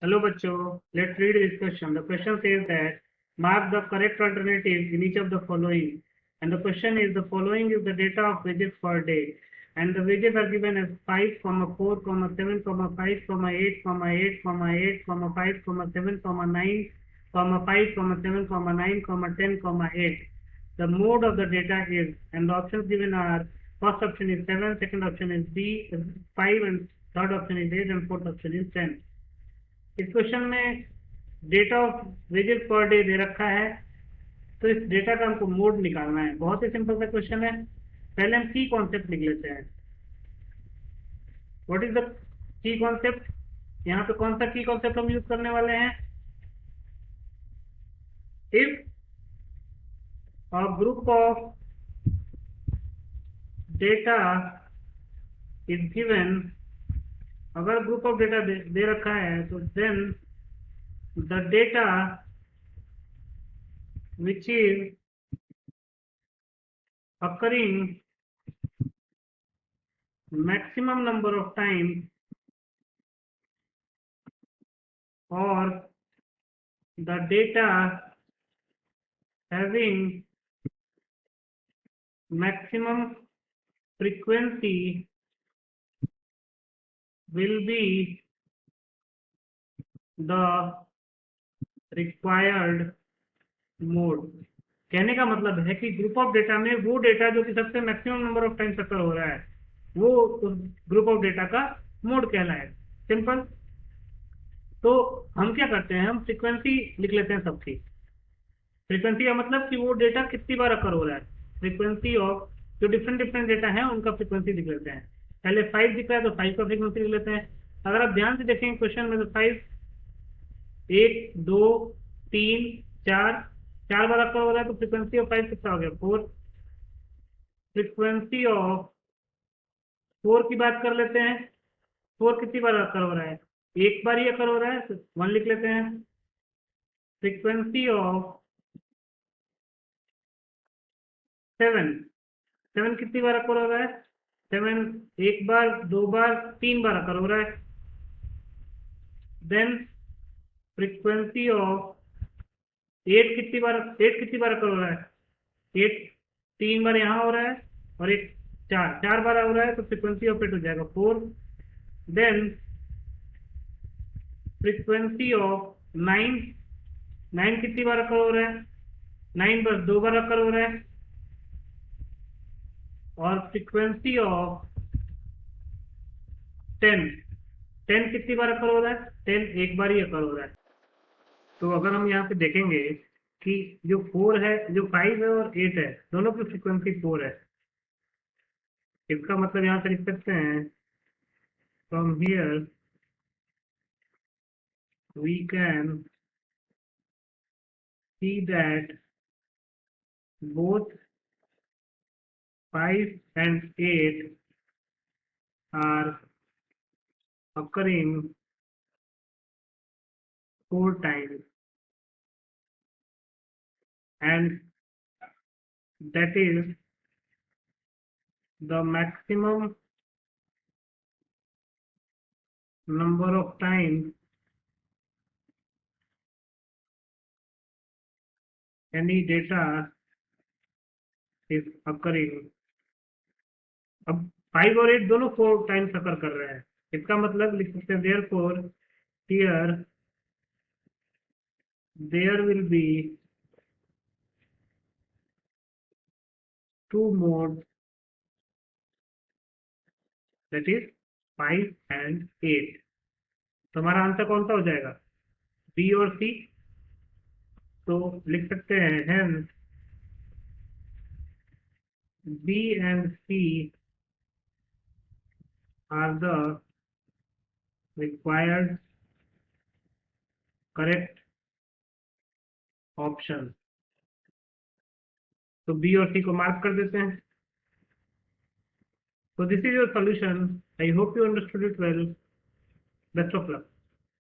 Hello bachcho, let's read this question. The question says that mark the correct alternative in each of the following. And the question is the following is the data of wages per day. And the wages are given as 5, 4, 7, 5, 8, 8, 8, 8, 5, 7, 9, 5, 7, 9, 10, 8. The mode of the data is, and the options given are, first option is 7, second option is B, 5, and third option is 8, and fourth option is 10. इस question में data of wages per day they रखा है, तो इस data का हमको mode निकालना है। बहुत ही सिंपल सा क्वेश्चन है। पहले हम की कॉन्सेप्ट लिख लेते हैं। What is the key concept? यहाँ पे कौन सा की कॉन्सेप्ट हम यूज करने वाले हैं? If a group of data is given, अगर ग्रुप ऑफ डेटा दे रखा है तो then the data which is occurring maximum number of times or the data having maximum frequency will be the required mode। कहने का मतलब है कि ग्रुप ऑफ डेटा में वो डेटा जो कि सबसे मैक्सिमम नंबर ऑफ टाइम्स अकर हो रहा है वो उस ग्रुप ऑफ डेटा का मोड कहलाए। सिंपल। तो हम क्या करते हैं, हम फ्रीक्वेंसी लिख लेते हैं सबकी। फ्रीक्वेंसी का मतलब कि वो डेटा कितनी बार अकर हो रहा है। फ्रीक्वेंसी ऑफ जो डिफरेंट डिफरेंट डेटा है उनका फ्रीक्वेंसी लिख लेते हैं। पहले 5 दिख रहा है तो 5 का फ्रीक्वेंसी लिख लेते हैं। अगर आप ध्यान से देखेंगे क्वेश्चन में तो 5 1 2 3 4 4 बार अकर हो रहा है, तो फ्रीक्वेंसी ऑफ 5 कितना हो गया? 4। फ्रीक्वेंसी ऑफ 4 की बात कर लेते हैं। 4 कितनी बार अकर हो रहा है? एक बार ही अकर हो रहा है, तो 1 लिख लेते हैं। फ्रीक्वेंसी ऑफ 7, 7 कितनी बार अकर हो रहा है? 7 एक बार, 2 बार, 3 बार अकर हो रहा है। देन फ्रीक्वेंसी ऑफ 8 कितनी बार अकर हो रहा है? 8 3 बार यहाँ हो रहा है और एक 4 बार हो रहा है, तो फ्रीक्वेंसी ऑफ 8 हो जाएगा 4। देन फ्रीक्वेंसी ऑफ 9 कितनी बार अकर हो रहा है? 9 बस 2 बार अकर हो रहा है। और फ्रीक्वेंसी ऑफ 10 कितनी बार अकर हो रहा है? 10 एक बार ही अकर हो रहा है। तो अगर हम यहाँ पे देखेंगे कि जो 4 है, जो 5 है और 8 है, दोनों की फ्रीक्वेंसी 4 है। इसका मतलब यहाँ से लिख सकते हैं, from here we can see that both 5 and 8 are occurring 4 times, and that is the maximum number of times any data is occurring। अब 5 और 8 दोनों 4 टाइम्स अकर कर रहे हैं। इसका मतलब लिख सकते हैं therefore here there will be 2 modes, that is 5 and 8। तो हमारा आंसर कौन सा हो जाएगा? बी और सी। तो लिख सकते हैं hence B and C are the required correct option। तो बी और सी को मार्क कर देते हैं। So this is your solution. I hope you understood it well. Best of luck.